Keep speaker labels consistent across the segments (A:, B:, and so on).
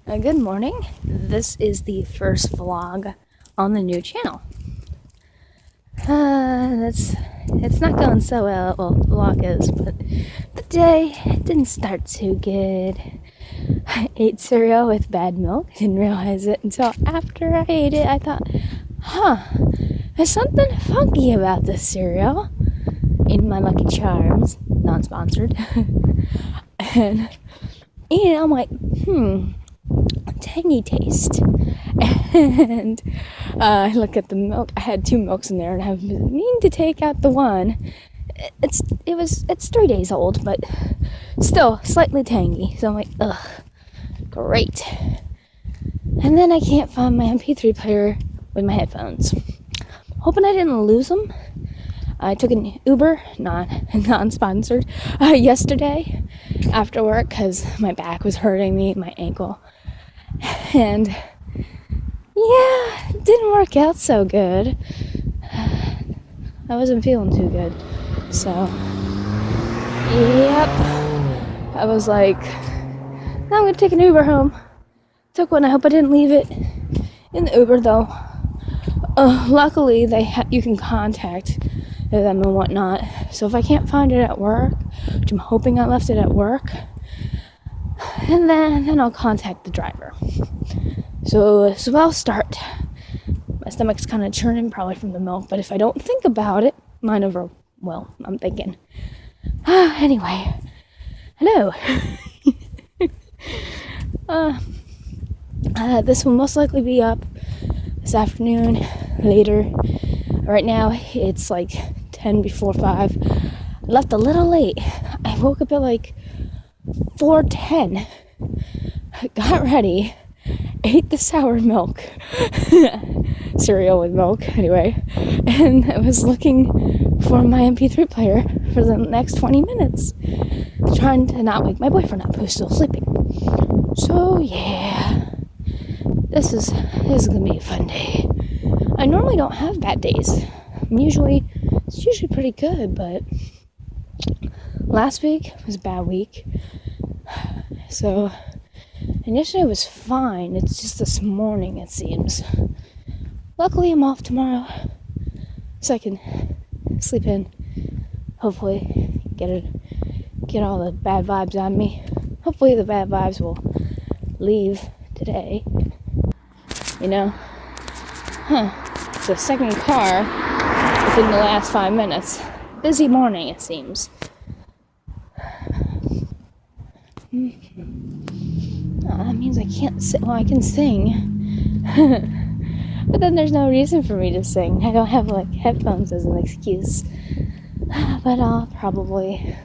A: Good morning. This is the first vlog on the new channel. It's not going so well. Well, the vlog is, but the day didn't start too good. I ate cereal with bad milk. Didn't realize it until after I ate it. I thought, there's something funky about this cereal. In my Lucky Charms, non-sponsored. And eating it, I'm like, tangy taste. And I look at the milk. I had 2 milks in there, and I mean to take out the one. It's 3 days old, but still slightly tangy. So I'm like, ugh, great. And then I can't find my MP3 player with my headphones. Hoping I didn't lose them. I took an Uber, non-sponsored, yesterday after work because my back was hurting me, my ankle. And yeah, it didn't work out so good. I wasn't feeling too good. So, yep. I was like, now I'm going to take an Uber home. Took one. I hope I didn't leave it in the Uber, though. Luckily, you can contact them and whatnot. So if I can't find it at work, which I'm hoping I left it at work, and then I'll contact the driver. So I'll start. My stomach's kind of churning, probably from the milk, but if I don't think about it, I'm thinking. Anyway, hello. This will most likely be up this afternoon, later. Right now, it's like 10 before 5. I left a little late. I woke up at like 4:10. Got ready. Ate the sour milk. Cereal with milk, anyway. And I was looking for my MP3 player for the next 20 minutes. Trying to not wake my boyfriend up, who's still sleeping. So, yeah. This is going to be a fun day. I normally don't have bad days. It's usually pretty good, but last week was a bad week. So, and yesterday was fine. It's just this morning, it seems. Luckily, I'm off tomorrow, so I can sleep in. Hopefully, get all the bad vibes out of me. Hopefully, the bad vibes will leave today. You know? It's the second car within the last 5 minutes. Busy morning, it seems. That means I can't sing. Well, I can sing. But then there's no reason for me to sing. I don't have, headphones as an excuse. But I'll probably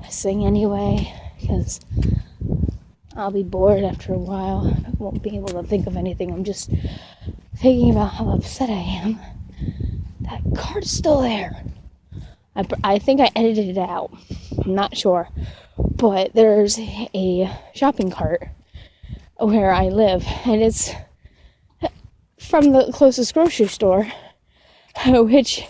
A: sing anyway, because I'll be bored after a while. I won't be able to think of anything. I'm just thinking about how upset I am. That card's still there. I think I edited it out. I'm not sure. But there's a shopping cart where I live, and it's from the closest grocery store, which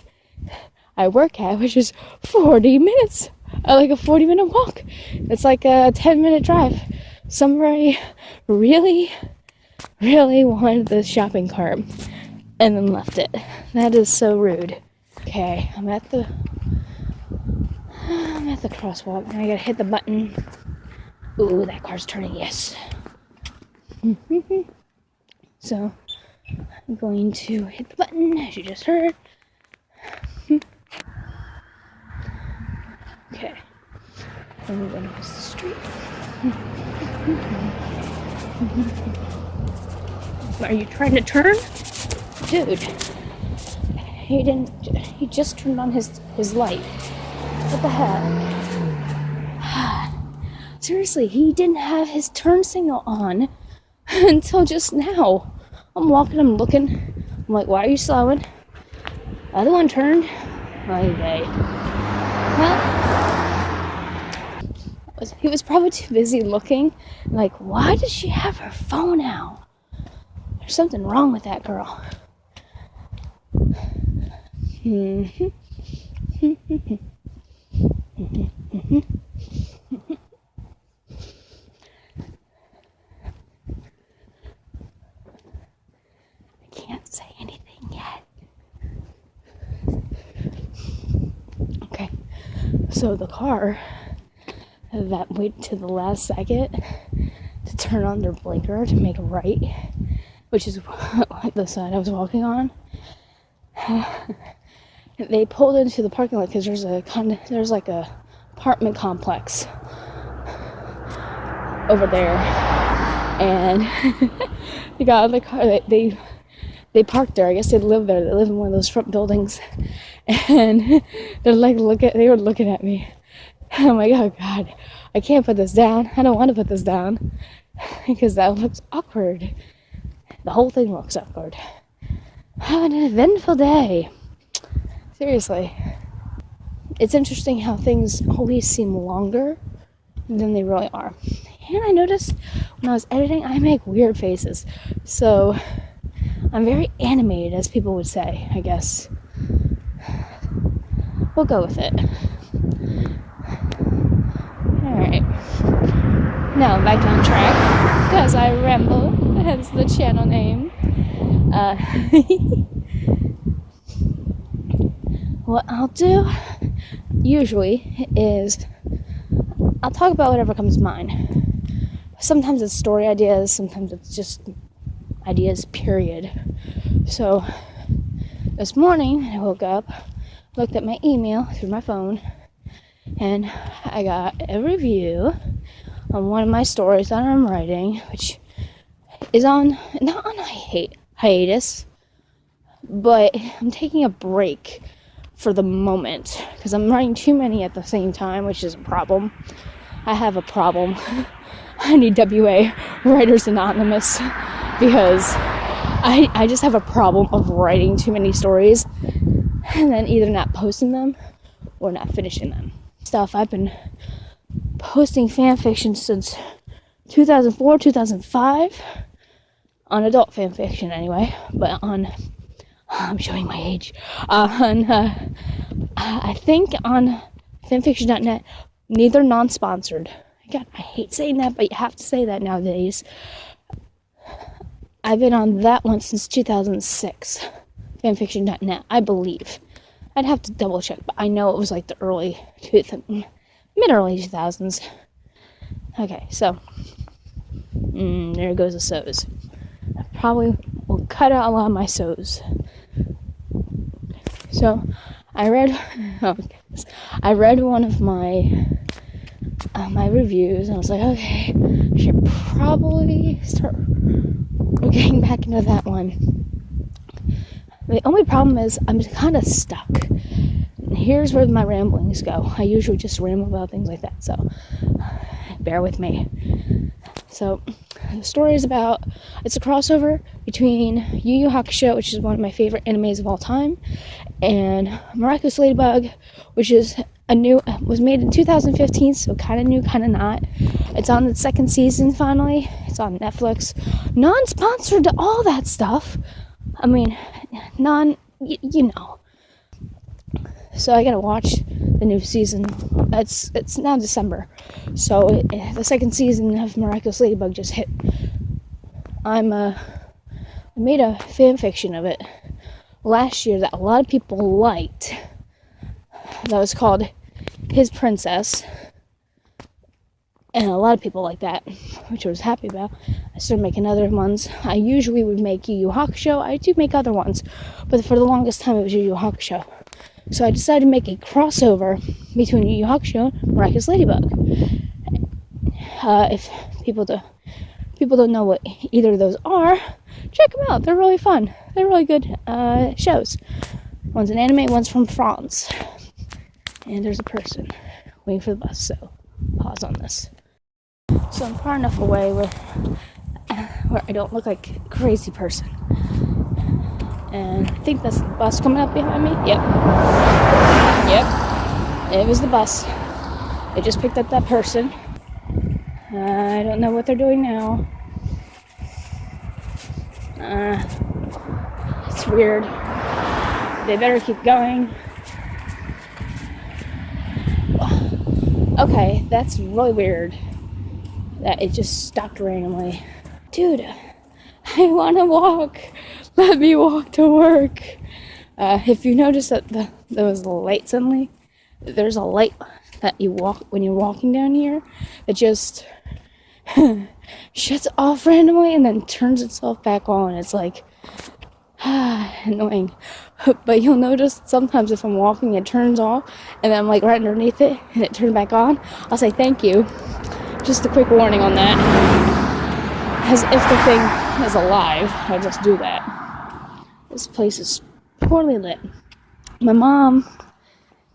A: I work at, which is 40 minutes. Like a 40-minute walk. It's like a 10-minute drive. Somebody really, really wanted the shopping cart and then left it. That is so rude. Okay, I'm at the crosswalk, and I gotta hit the button. Ooh, that car's turning, yes. So, I'm going to hit the button, as you just heard. Okay. And we're going across the street. Are you trying to turn? Dude. He just turned on his light. What the heck? Seriously, he didn't have his turn signal on until just now. I'm walking, I'm looking. I'm like, why are you slowing? The other one turned. Okay. Well, he was probably too busy looking. Like, why does she have her phone out? There's something wrong with that girl. So the car that waited to the last second to turn on their blinker to make a right, which is the side I was walking on, they pulled into the parking lot because there's like a apartment complex over there, and they got out of the car. They parked there. I guess they live there. They live in one of those front buildings, and they're like they were looking at me. I'm like, oh God, I can't put this down. I don't want to put this down because that looks awkward. The whole thing looks awkward. Have an eventful day. Seriously. It's interesting how things always seem longer than they really are. And I noticed when I was editing, I make weird faces. So I'm very animated, as people would say, I guess. We'll go with it. Alright. Now back on track, because I ramble, hence the channel name. What I'll do usually is I'll talk about whatever comes to mind. Sometimes it's story ideas, sometimes it's just ideas, period. So this morning I woke up, looked at my email through my phone, and I got a review on one of my stories that I'm writing, which is not on hiatus, but I'm taking a break for the moment because I'm writing too many at the same time, which is a problem. I have a problem. I need WA Writers Anonymous because I just have a problem of writing too many stories and then either not posting them or not finishing them. I've been posting fan fiction since 2004, 2005 on adult fan fiction anyway, but I'm showing my age, I think on fanfiction.net, neither non-sponsored. God, I hate saying that, but you have to say that nowadays. I've been on that one since 2006, fanfiction.net, I believe. I'd have to double check, but I know it was like the mid-early 2000s. Okay, so, there goes the so's. I probably will cut out a lot of my so's. So, I read one of my reviews, and I was like, okay, I should probably start getting back into that one. The only problem is I'm kind of stuck. Here's where my ramblings go. I usually just ramble about things like that, so bear with me. So the story is it's a crossover between Yu Yu Hakusho, which is one of my favorite animes of all time, and Miraculous Ladybug, which is was made in 2015, so kind of new, kind of not. It's on its second season finally. It's on Netflix. Non-sponsored to all that stuff. I mean, you know. So I gotta watch the new season. It's now December, so the second season of Miraculous Ladybug just hit. I made a fan fiction of it last year that a lot of people liked. That was called His Princess, and a lot of people liked that, which I was happy about. I started making other ones. I usually would make Yu Yu Hakusho. I do make other ones, but for the longest time it was Yu Yu Hakusho. So I decided to make a crossover between Yu Yu Hakusho and Miraculous Ladybug. If people don't know what either of those are, check them out. They're really fun. They're really good shows. One's an anime, one's from France. And there's a person waiting for the bus, so pause on this. So I'm far enough away where I don't look like a crazy person. And I think that's the bus coming up behind me. Yep. It was the bus. It just picked up that person. I don't know what they're doing now. It's weird. They better keep going. Okay, that's really weird. That it just stopped randomly. Dude, I want to walk. Let me walk to work. If you notice that there was a light suddenly, there's a light that you walk when you're walking down here. It just shuts off randomly and then turns itself back on. It's like annoying. But you'll notice sometimes if I'm walking, it turns off, and then I'm like right underneath it, and it turned back on. I'll say thank you. Just a quick warning on that. As if the thing is alive, I'll just do that. This place is poorly lit. My mom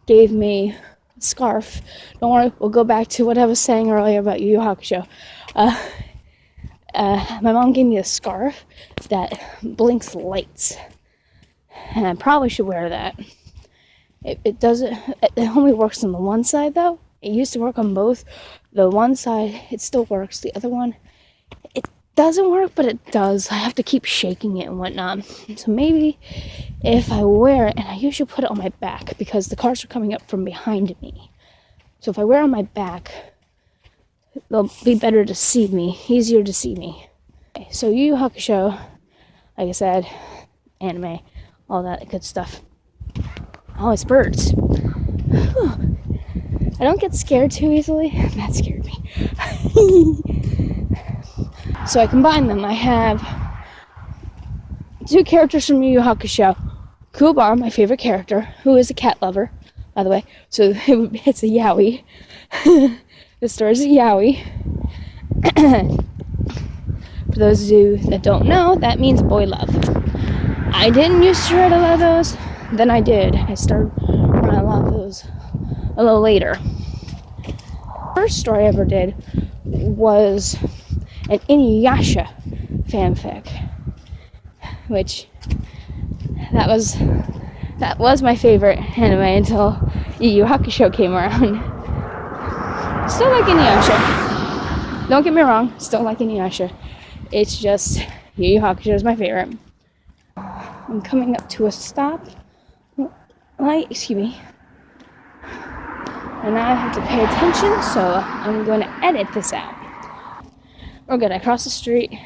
A: gave me a scarf. Don't worry, we'll go back to what I was saying earlier about Yu Yu Hakusho. My mom gave me a scarf that blinks lights, and I probably should wear that. It doesn't. It only works on the one side though. It used to work on both. The one side it still works. The other one it doesn't work, but it does. I have to keep shaking it and whatnot. So maybe if I wear it, and I usually put it on my back because the cars are coming up from behind me. So if I wear it on my back, they'll be better to see me, easier to see me. Okay, so Yu Yu Hakusho, like I said, anime, all that good stuff. Oh, it's birds. Whew. I don't get scared too easily. That scared me. So I combine them. I have two characters from Yu Yu Hakusho. Kuwabara, my favorite character, who is a cat lover, by the way. So it's a yaoi. The story's a yaoi. For those of you that don't know, that means boy love. I didn't used to write a lot of those. Then I did. I started writing a lot of those a little later. First story I ever did was an Inuyasha fanfic, which that was my favorite anime until Yu Yu Hakusho came around. Still like Inuyasha. Don't get me wrong, still like Inuyasha. It's just Yu Yu Hakusho is my favorite. I'm coming up to a stop light, excuse me. And now I have to pay attention, so I'm going to edit this out. We're good. I crossed the street.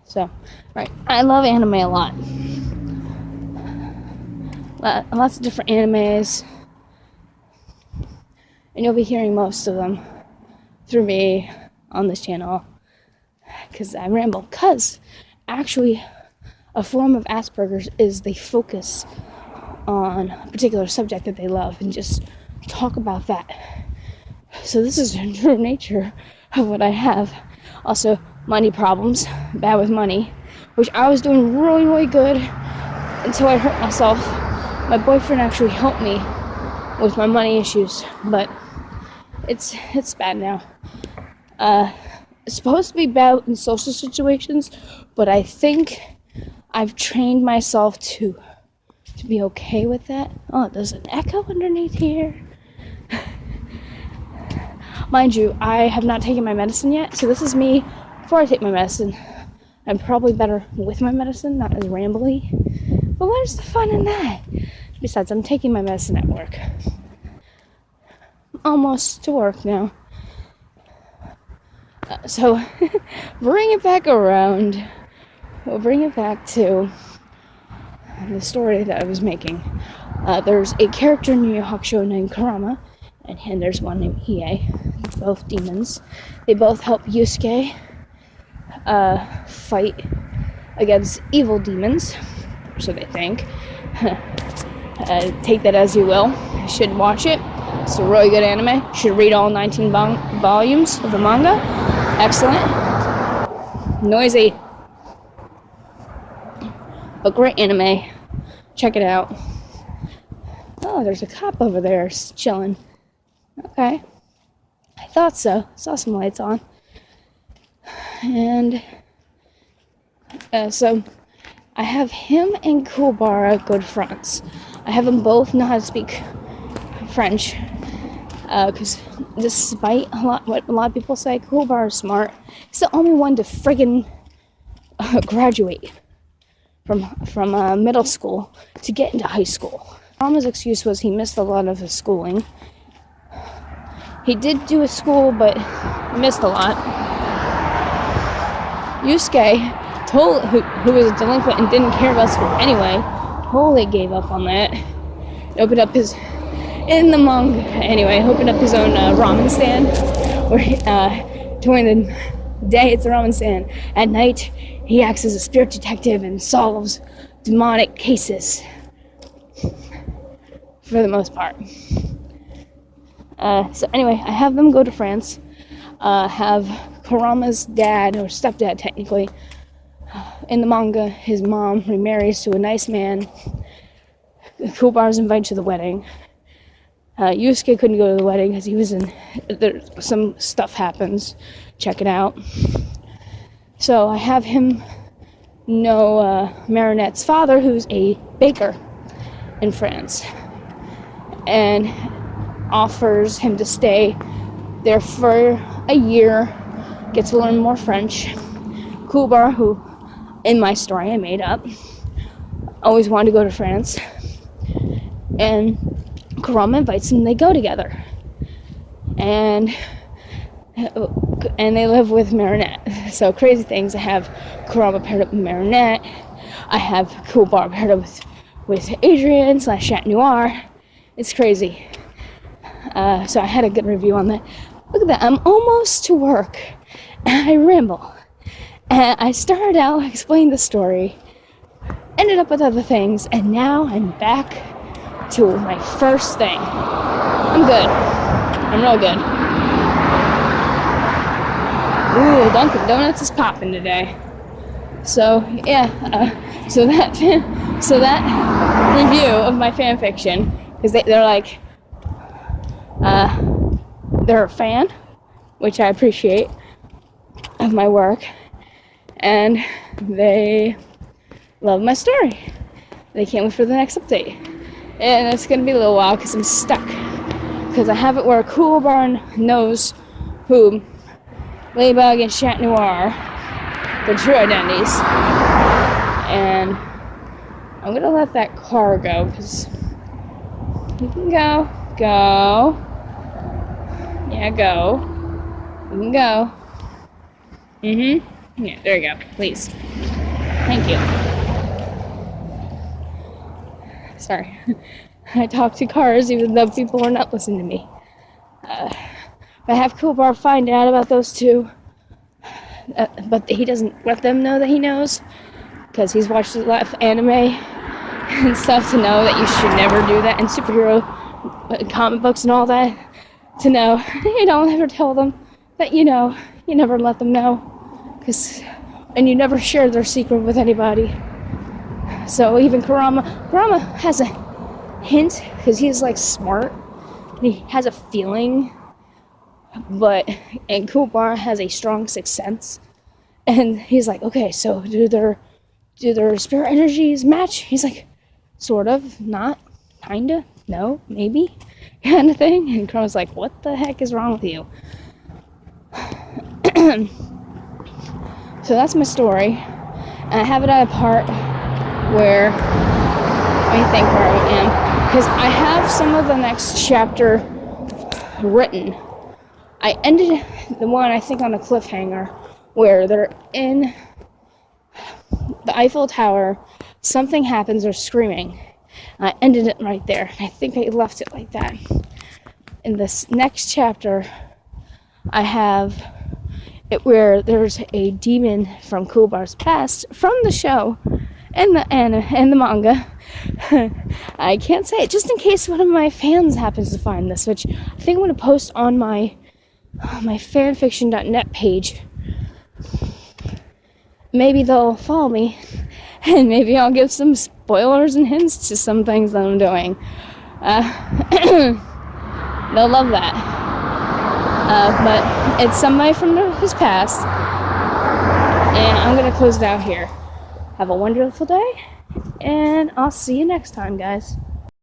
A: So, right. I love anime a lot. Lots of different animes. And you'll be hearing most of them through me on this channel. Because I ramble. Because, actually, a form of Asperger's is they focus on a particular subject that they love and just talk about that. So this is the true nature of what I have. Also, money problems, bad with money, which I was doing really, really good until I hurt myself. My boyfriend actually helped me with my money issues, but it's bad now. It's supposed to be bad in social situations, but I think I've trained myself to be okay with that. Oh, there's an echo underneath here. Mind you, I have not taken my medicine yet, so this is me before I take my medicine. I'm probably better with my medicine, not as rambly. But where's the fun in that? Besides, I'm taking my medicine at work. Almost to work now. So, bring it back around. We'll bring it back to the story that I was making. There's a character in Yu Yu Hakusho named Kurama, and there's one named Hiei. Both demons. They both help Yusuke fight against evil demons, so they think. Take that as you will. You should watch it. It's a really good anime. You should read all 19 volumes of the manga. Excellent. Noisy. But great anime. Check it out. Oh, there's a cop over there chilling. Okay. I thought so. Saw some lights on. And so I have him and Kuwabara good friends. I have them both know how to speak French. Because despite what a lot of people say, Kuwabara is smart. He's the only one to friggin' graduate from middle school to get into high school. Mama's excuse was he missed a lot of his schooling. He did do his school, but he missed a lot. Yusuke, who was a delinquent and didn't care about school anyway, totally gave up on that. He opened up his in the manga. Anyway, opened up his own ramen stand, where during the day it's a ramen stand. At night, he acts as a spirit detective and solves demonic cases, for the most part. So anyway, I have them go to France, have Kurama's dad, or stepdad technically, in the manga, his mom remarries to a nice man. Kuwabara's invited to the wedding. Yusuke couldn't go to the wedding because he was some stuff happens. Check it out. So I have him know Marinette's father, who's a baker in France, and offers him to stay there for a year, get to learn more French. Kuwabara, who in my story I made up, always wanted to go to France, and Kurama invites him, they go together. And they live with Marinette. So crazy things. I have Kurama paired up with Marinette. I have Kuwabara paired up with Adrian / Chat Noir. It's crazy. So I had a good review on that. Look at that. I'm almost to work. And I ramble. And I started out explaining the story. Ended up with other things. And now I'm back to my first thing. I'm good. I'm real good. Ooh, Dunkin' Donuts is popping today. So yeah, so that review of my fan fiction, because they're like, they're a fan, which I appreciate, of my work, and they love my story. They can't wait for the next update. And it's going to be a little while because I'm stuck. Because I have it where Kuwabara knows who Ladybug and Chat Noir, their true identities. And I'm going to let that car go because you can go. Yeah, go. You can go. Yeah, there you go. Please. Thank you. Sorry. I talk to cars even though people are not listening to me. I have Kuwabara find out about those two, but he doesn't let them know that he knows, because he's watched a lot of anime and stuff to know that you should never do that, and superhero comic books and all that, to know you don't ever tell them that you know. You never let them know, and you never share their secret with anybody. So even Kurama has a hint, because he's like smart, he has a feeling, and Kuwabara has a strong sixth sense, and he's like, okay, so do their spirit energies match? He's like, sort of, not, kinda, no, maybe, kind of thing. And Kurama's like, what the heck is wrong with you? So that's my story, and I have it at a part where, let me think where I am, because I have some of the next chapter written. I ended the one, I think, on a cliffhanger, where they're in the Eiffel Tower, something happens, they're screaming. I ended it right there. I think I left it like that. In this next chapter, I have it where there's a demon from Kuwabara's past, from the show, and the manga. I can't say it, just in case one of my fans happens to find this, which I think I'm going to post on my fanfiction.net page. Maybe they'll follow me, and maybe I'll give some spoilers and hints to some things that I'm doing. They'll love that. But it's somebody from his past, and I'm going to close it out here. Have a wonderful day, and I'll see you next time, guys.